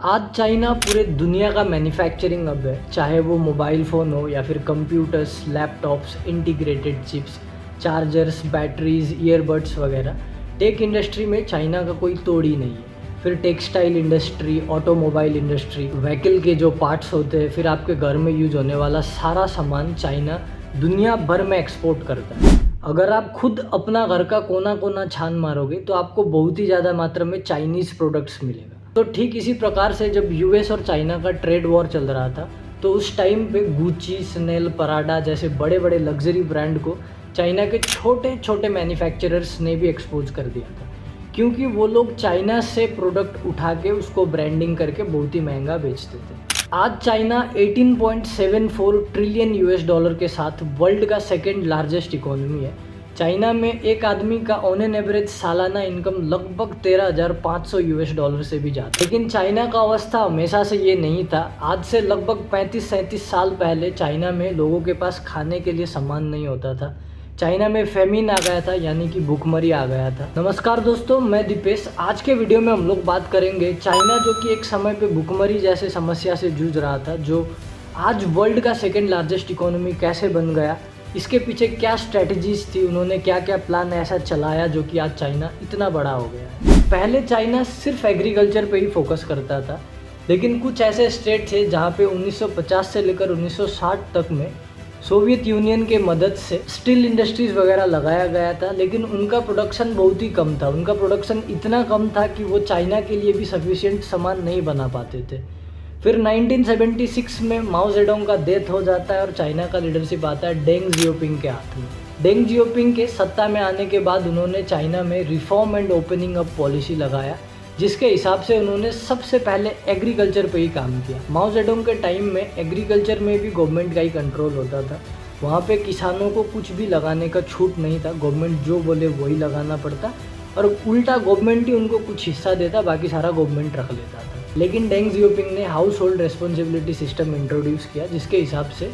आज चाइना पूरे दुनिया का मैन्युफैक्चरिंग हब है, चाहे वो मोबाइल फ़ोन हो या फिर computers, laptops, integrated chips, chargers, batteries, earbuds वगैरह। टेक इंडस्ट्री में चाइना का कोई तोड़ ही नहीं है। फिर textile industry, automobile industry, vehicle के जो पार्ट्स होते हैं, फिर आपके घर में यूज होने वाला सारा सामान चाइना दुनिया भर में एक्सपोर्ट करता है। अगर आप खुद अपना घर का कोना कोना छान मारोगे तो आपको बहुत ही ज़्यादा मात्रा में चाइनीज़ प्रोडक्ट्स मिलेगा। तो ठीक इसी प्रकार से जब यूएस और चाइना का ट्रेड वॉर चल रहा था, तो उस टाइम पे गुची, स्नेल, पराडा जैसे बड़े बड़े लग्जरी ब्रांड को चाइना के छोटे छोटे मैन्युफैक्चरर्स ने भी एक्सपोज कर दिया था, क्योंकि वो लोग चाइना से प्रोडक्ट उठा के उसको ब्रांडिंग करके बहुत ही महंगा बेचते थे। आज चाइना 18.74 ट्रिलियन यूएस डॉलर के साथ वर्ल्ड का सेकेंड लार्जेस्ट इकोनॉमी है। चाइना में एक आदमी का ऑन एन एवरेज सालाना इनकम लगभग 13,500 यूएस डॉलर से भी ज़्यादा। लेकिन चाइना का अवस्था हमेशा से ये नहीं था। आज से लगभग 35-37 साल पहले चाइना में लोगों के पास खाने के लिए सामान नहीं होता था। चाइना में फेमिन आ गया था, यानी कि भूखमरी आ गया था। नमस्कार दोस्तों, मैं दीपेश। आज के वीडियो में हम लोग बात करेंगे चाइना जो कि एक समय पे भूखमरी जैसे समस्या से जूझ रहा था, जो आज वर्ल्ड का सेकेंड लार्जेस्ट इकोनॉमी कैसे बन गया, इसके पीछे क्या स्ट्रेटजीज थी, उन्होंने क्या क्या प्लान ऐसा चलाया जो कि आज चाइना इतना बड़ा हो गया है। पहले चाइना सिर्फ एग्रीकल्चर पे ही फोकस करता था, लेकिन कुछ ऐसे स्टेट थे जहाँ पे 1950 से लेकर 1960 तक में सोवियत यूनियन के मदद से स्टील इंडस्ट्रीज़ वगैरह लगाया गया था, लेकिन उनका प्रोडक्शन बहुत ही कम था। उनका प्रोडक्शन इतना कम था कि वो चाइना के लिए भी सफिशिएंट सामान नहीं बना पाते थे। फिर 1976 में माओ जेडोंग का डेथ हो जाता है और चाइना का लीडरशिप आता है डेंग जियोपिंग के हाथ में। डेंग जियोपिंग के सत्ता में आने के बाद उन्होंने चाइना में reform and opening up policy लगाया, जिसके हिसाब से उन्होंने सबसे पहले एग्रीकल्चर पे ही काम किया। माओ जेडोंग के टाइम में एग्रीकल्चर में भी गवर्नमेंट का ही कंट्रोल होता था। वहाँ पे किसानों को कुछ भी लगाने का छूट नहीं था, गवर्नमेंट जो बोले वही लगाना पड़ता, और उल्टा गवर्नमेंट ही उनको कुछ हिस्सा देता, बाकी सारा गवर्नमेंट रख लेता था। लेकिन डेंग जियोपिंग ने house hold responsibility system introduce किया, जिसके हिसाब से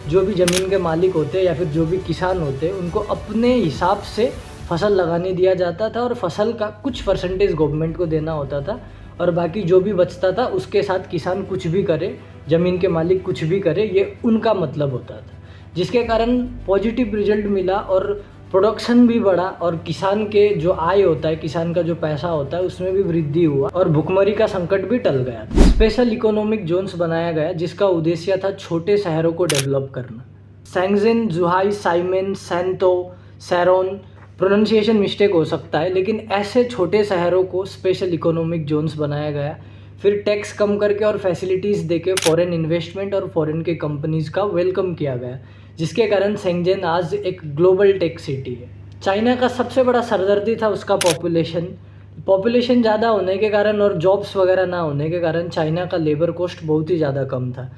जो भी ज़मीन के मालिक होते या फिर जो भी किसान होते उनको अपने हिसाब से फसल लगाने दिया जाता था, और फसल का कुछ परसेंटेज गवर्नमेंट को देना होता था, और बाकी जो भी बचता था उसके साथ किसान कुछ भी करे, ज़मीन के मालिक कुछ भी करे, ये उनका मतलब होता था। जिसके कारण पॉजिटिव रिजल्ट मिला और प्रोडक्शन भी बढ़ा, और किसान के जो आय होता है, किसान का जो पैसा होता है, उसमें भी वृद्धि हुआ और भुखमरी का संकट भी टल गया। स्पेशल इकोनॉमिक जोन्स बनाया गया, जिसका उद्देश्य था छोटे शहरों को डेवलप करना। सैंगजेन, जुहाई, साइमेन, सैंतो, सैरोन, प्रोनाउंसिएशन मिस्टेक हो सकता है, लेकिन ऐसे छोटे शहरों को स्पेशल इकोनॉमिक जोन्स बनाया गया। फिर टैक्स कम करके और फैसिलिटीज़ देके फॉरेन इन्वेस्टमेंट और फॉरेन के कंपनीज़ का वेलकम किया गया, जिसके कारण शेंगजेन आज एक ग्लोबल टेक सिटी है। चाइना का सबसे बड़ा सरदर्दी था उसका पॉपुलेशन ज़्यादा होने के कारण और जॉब्स वगैरह ना होने के कारण चाइना का लेबर कॉस्ट बहुत ही ज़्यादा कम था,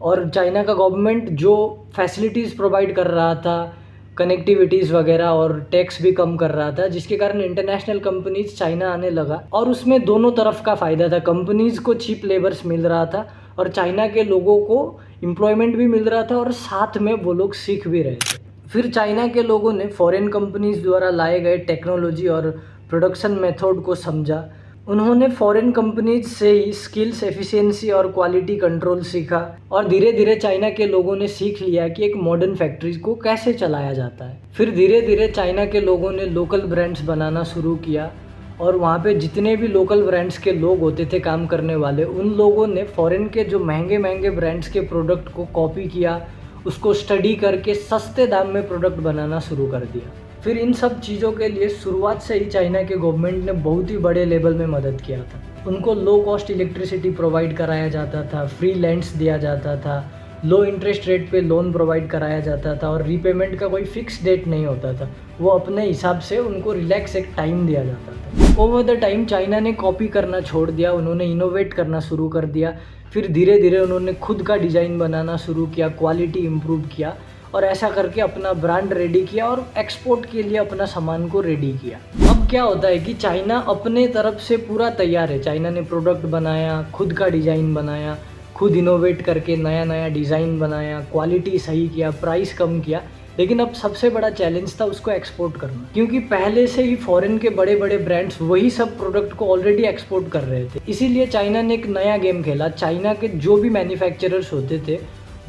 और चाइना का गवर्नमेंट जो फैसिलिटीज़ प्रोवाइड कर रहा था, कनेक्टिविटीज़ वगैरह, और टैक्स भी कम कर रहा था, जिसके कारण इंटरनेशनल कंपनीज चाइना आने लगा, और उसमें दोनों तरफ का फ़ायदा था। कंपनीज़ को चीप लेबर्स मिल रहा था और चाइना के लोगों को एम्प्लॉयमेंट भी मिल रहा था, और साथ में वो लोग सीख भी रहे थे। फिर चाइना के लोगों ने फॉरेन कंपनीज द्वारा लाए गए टेक्नोलॉजी और प्रोडक्शन मेथड को समझा। उन्होंने फॉरेन कंपनीज से ही स्किल्स, एफिशिएंसी और क्वालिटी कंट्रोल सीखा, और धीरे धीरे चाइना के लोगों ने सीख लिया कि एक मॉडर्न फैक्ट्रीज को कैसे चलाया जाता है। फिर धीरे धीरे चाइना के लोगों ने लोकल ब्रांड्स बनाना शुरू किया, और वहाँ पे जितने भी लोकल ब्रांड्स के लोग होते थे काम करने वाले, उन लोगों ने फॉरेन के जो महंगे महंगे ब्रांड्स के प्रोडक्ट को कॉपी किया, उसको स्टडी करके सस्ते दाम में प्रोडक्ट बनाना शुरू कर दिया। फिर इन सब चीज़ों के लिए शुरुआत से ही चाइना के गवर्नमेंट ने बहुत ही बड़े लेवल में मदद किया था। उनको लो कॉस्ट इलेक्ट्रिसिटी प्रोवाइड कराया जाता था, फ्री लैंड्स दिया जाता था, लो इंटरेस्ट रेट पे लोन प्रोवाइड कराया जाता था, और रीपेमेंट का कोई फिक्स डेट नहीं होता था। वो अपने हिसाब से उनको रिलैक्स एक टाइम दिया जाता था। ओवर द टाइम चाइना ने कॉपी करना छोड़ दिया, उन्होंने इनोवेट करना शुरू कर दिया। फिर धीरे धीरे उन्होंने खुद का डिज़ाइन बनाना शुरू किया, क्वालिटी इम्प्रूव किया, और ऐसा करके अपना ब्रांड रेडी किया और एक्सपोर्ट के लिए अपना सामान को रेडी किया। अब क्या होता है कि चाइना अपने तरफ से पूरा तैयार है। चाइना ने प्रोडक्ट बनाया, खुद का डिज़ाइन बनाया, खुद इनोवेट करके नया नया डिज़ाइन बनाया, क्वालिटी सही किया, प्राइस कम किया, लेकिन अब सबसे बड़ा चैलेंज था उसको एक्सपोर्ट करना, क्योंकि पहले से ही फॉरेन के बड़े बड़े ब्रांड्स वही सब प्रोडक्ट को ऑलरेडी एक्सपोर्ट कर रहे थे। इसीलिए चाइना ने एक नया गेम खेला। चाइना के जो भी मैन्युफैक्चरर्स होते थे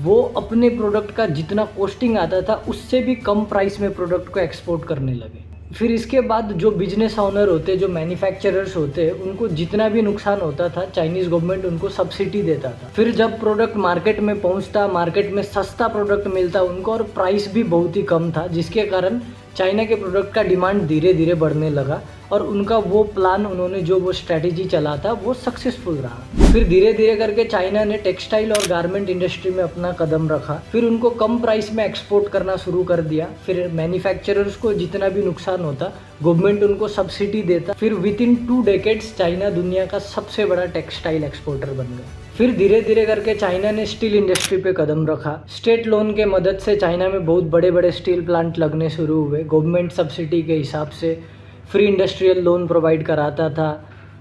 वो अपने प्रोडक्ट का जितना कॉस्टिंग आता था उससे भी कम प्राइस में प्रोडक्ट को एक्सपोर्ट करने लगे। फिर इसके बाद जो बिजनेस ऑनर होते, जो मैन्युफैक्चरर्स होते, उनको जितना भी नुकसान होता था चाइनीज़ गवर्नमेंट उनको सब्सिडी देता था। फिर जब प्रोडक्ट मार्केट में पहुंचता, मार्केट में सस्ता प्रोडक्ट मिलता उनको और प्राइस भी बहुत ही कम था, जिसके कारण चाइना के प्रोडक्ट का डिमांड धीरे धीरे बढ़ने लगा और उनका वो प्लान, उन्होंने जो वो स्ट्रैटेजी चला था वो सक्सेसफुल रहा। फिर धीरे धीरे करके चाइना ने टेक्सटाइल और गारमेंट इंडस्ट्री में अपना कदम रखा। फिर उनको कम प्राइस में एक्सपोर्ट करना शुरू कर दिया। फिर मैन्युफैक्चरर्स को जितना भी नुकसान होता गवर्नमेंट उनको सब्सिडी देता। फिर विद इन 2 डेकेड्स चाइना दुनिया का सबसे बड़ा टेक्सटाइल एक्सपोर्टर बन गया। फिर धीरे धीरे करके चाइना ने स्टील इंडस्ट्री पे कदम रखा। स्टेट लोन के मदद से चाइना में बहुत बड़े बड़े स्टील प्लांट लगने शुरू हुए। गवर्नमेंट सब्सिडी के हिसाब से फ्री इंडस्ट्रियल लोन प्रोवाइड कराता था।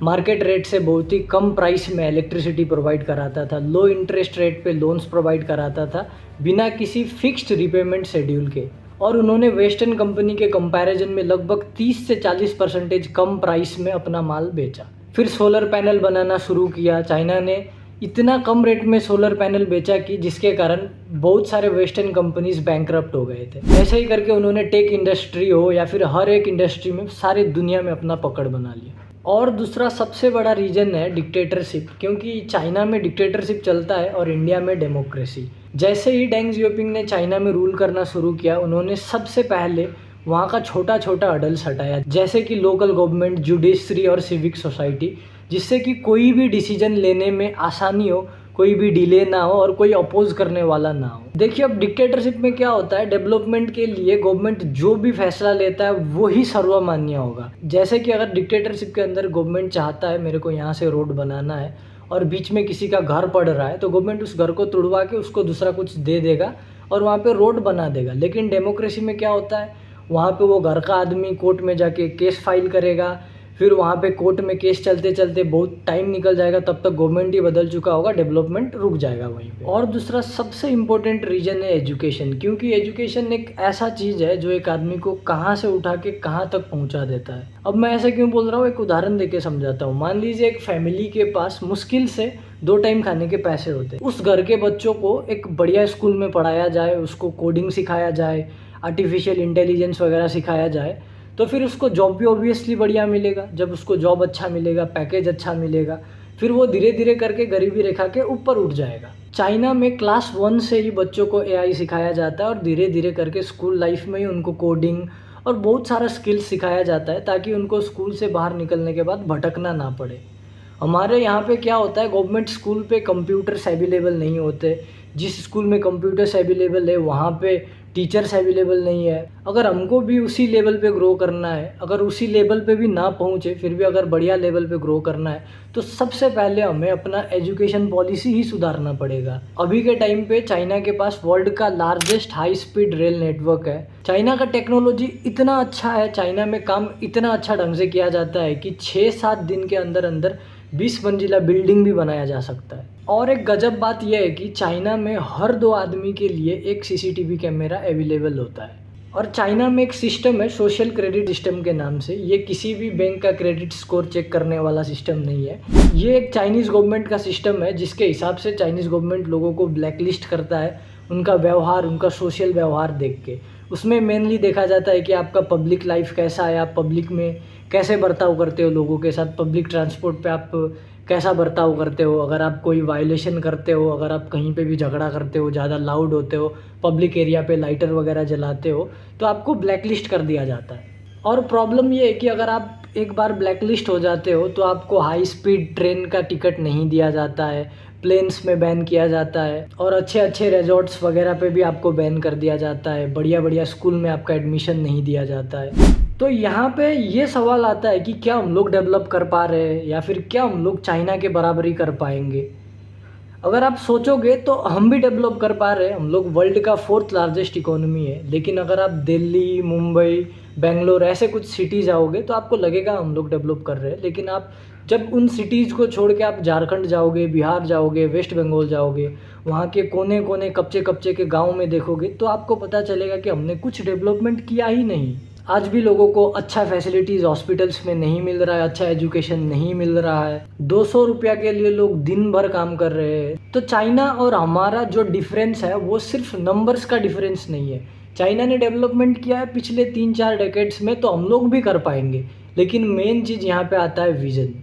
मार्केट रेट से बहुत ही कम प्राइस में इलेक्ट्रिसिटी प्रोवाइड कराता था। लो इंटरेस्ट रेट पे लोन्स प्रोवाइड कराता था बिना किसी फिक्स्ड रिपेमेंट शेड्यूल के। और उन्होंने वेस्टर्न कंपनी के कंपैरिजन में लगभग 30 से 40% कम प्राइस में अपना माल बेचा। फिर सोलर पैनल बनाना शुरू किया। चाइना ने इतना कम रेट में सोलर पैनल बेचा कि जिसके कारण बहुत सारे वेस्टर्न कंपनीज बैंकरप्ट हो गए थे। ऐसे ही करके उन्होंने टेक इंडस्ट्री हो या फिर हर एक इंडस्ट्री में सारी दुनिया में अपना पकड़ बना लिया। और दूसरा सबसे बड़ा रीजन है डिक्टेटरशिप, क्योंकि चाइना में डिक्टेटरशिप चलता है और इंडिया में डेमोक्रेसी। जैसे ही डेंग जियोपिंग ने चाइना में रूल करना शुरू किया, उन्होंने सबसे पहले वहाँ का छोटा छोटा अडल्स हटाया, जैसे कि लोकल गवर्नमेंट, जुडिशरी और सिविक सोसाइटी, जिससे कि कोई भी डिसीजन लेने में आसानी हो, कोई भी डिले ना हो और कोई अपोज करने वाला ना हो। देखिए अब डिक्टेटरशिप में क्या होता है, डेवलपमेंट के लिए गवर्नमेंट जो भी फैसला लेता है वो ही सर्वमान्य होगा। जैसे कि अगर डिक्टेटरशिप के अंदर गवर्नमेंट चाहता है मेरे को यहाँ से रोड बनाना है और बीच में किसी का घर पड़ रहा है, तो गवर्नमेंट उस घर को तुड़वा के उसको दूसरा कुछ दे देगा और वहाँ पे रोड बना देगा। लेकिन डेमोक्रेसी में क्या होता है, वहाँ पे वो घर का आदमी कोर्ट में जाके केस फाइल करेगा, फिर वहाँ पे कोर्ट में केस चलते चलते बहुत टाइम निकल जाएगा, तब तक गवर्नमेंट ही बदल चुका होगा, डेवलपमेंट रुक जाएगा वहीं पे। और दूसरा सबसे इम्पोर्टेंट रीजन है एजुकेशन, क्योंकि एजुकेशन एक ऐसा चीज़ है जो एक आदमी को कहाँ से उठा के कहाँ तक पहुँचा देता है। अब मैं ऐसा क्यों बोल रहा हूँ, एक उदाहरण देके समझाता हूँ। मान लीजिए एक फैमिली के पास मुश्किल से 2 टाइम खाने के पैसे होते हैं। उस घर के बच्चों को एक बढ़िया स्कूल में पढ़ाया जाए, उसको कोडिंग सिखाया जाए, आर्टिफिशियल इंटेलिजेंस वगैरह सिखाया जाए, तो फिर उसको जॉब भी ऑब्वियसली बढ़िया मिलेगा। जब उसको जॉब अच्छा मिलेगा, पैकेज अच्छा मिलेगा, फिर वो धीरे धीरे करके गरीबी रेखा के ऊपर उठ जाएगा। चाइना में क्लास 1 से ही बच्चों को एआई सिखाया जाता है और धीरे धीरे करके स्कूल लाइफ में ही उनको कोडिंग और बहुत सारा स्किल्स सिखाया जाता है, ताकि उनको स्कूल से बाहर निकलने के बाद भटकना ना पड़े। हमारे यहाँ पे क्या होता है, गवर्नमेंट स्कूल पे कंप्यूटर्स अवेलेबल नहीं होते। जिस स्कूल में कंप्यूटर्स अवेलेबल है वहाँ पे टीचर्स अवेलेबल नहीं है। अगर हमको भी उसी लेवल पे ग्रो करना है, अगर उसी लेवल पे भी ना पहुँचे फिर भी अगर बढ़िया लेवल पे ग्रो करना है, तो सबसे पहले हमें अपना एजुकेशन पॉलिसी ही सुधारना पड़ेगा। अभी के टाइम पे चाइना के पास वर्ल्ड का largest high speed rail network है। चाइना का टेक्नोलॉजी इतना अच्छा है, चाइना में काम इतना अच्छा ढंग से किया जाता है कि 6-7 दिन के अंदर अंदर 20 मंजिला बिल्डिंग भी बनाया जा सकता है। और एक गजब बात यह है कि चाइना में हर 2 आदमी के लिए एक सीसीटीवी कैमरा अवेलेबल होता है। और चाइना में एक सिस्टम है सोशल क्रेडिट सिस्टम के नाम से। ये किसी भी बैंक का क्रेडिट स्कोर चेक करने वाला सिस्टम नहीं है। ये एक चाइनीज़ गवर्नमेंट का सिस्टम है, जिसके हिसाब से चाइनीज़ गवर्नमेंट लोगों को ब्लैकलिस्ट करता है उनका व्यवहार, उनका सोशल व्यवहार देख के। उसमें मेनली देखा जाता है कि आपका पब्लिक लाइफ कैसा है, आप पब्लिक में कैसे बर्ताव करते हो लोगों के साथ, पब्लिक ट्रांसपोर्ट पे आप कैसा बर्ताव करते हो, अगर आप कोई वायलेशन करते हो, अगर आप कहीं पे भी झगड़ा करते हो, ज़्यादा लाउड होते हो, पब्लिक एरिया पे लाइटर वगैरह जलाते हो, तो आपको ब्लैकलिस्ट कर दिया जाता है। और प्रॉब्लम ये है कि अगर आप एक बार ब्लैकलिस्ट हो जाते हो तो आपको हाई स्पीड ट्रेन का टिकट नहीं दिया जाता है, प्लेन्स में बैन किया जाता है, और अच्छे अच्छे रिजॉर्ट्स वगैरह पे भी आपको बैन कर दिया जाता है। बढ़िया बढ़िया स्कूल में आपका एडमिशन नहीं दिया जाता है। तो यहाँ पे ये सवाल आता है कि क्या हम लोग डेवलप कर पा रहे हैं या फिर क्या हम लोग चाइना के बराबरी कर पाएंगे। अगर आप सोचोगे तो हम भी डेवलप कर पा रहे हैं। हम लोग वर्ल्ड का 4th लार्जेस्ट इकोनॉमी है, लेकिन अगर आप दिल्ली, मुंबई, बेंगलोर ऐसे कुछ सिटी जाओगे तो आपको लगेगा हम लोग डेवलप कर रहे हैं। लेकिन आप जब उन सिटीज़ को छोड़ के आप झारखंड जाओगे, बिहार जाओगे, वेस्ट बंगाल जाओगे, वहाँ के कोने कोने कच्चे कच्चे के गांव में देखोगे तो आपको पता चलेगा कि हमने कुछ डेवलपमेंट किया ही नहीं। आज भी लोगों को अच्छा फैसिलिटीज़ हॉस्पिटल्स में नहीं मिल रहा है, अच्छा एजुकेशन नहीं मिल रहा है। 200 रुपया के लिए लोग दिन भर काम कर रहे हैं। तो चाइना और हमारा जो डिफरेंस है वो सिर्फ नंबर्स का डिफरेंस नहीं है। चाइना ने डेवलपमेंट किया है पिछले 3-4 डेकेड्स में, तो हम लोग भी कर पाएंगे। लेकिन मेन चीज़ यहाँ पे आता है विज़न।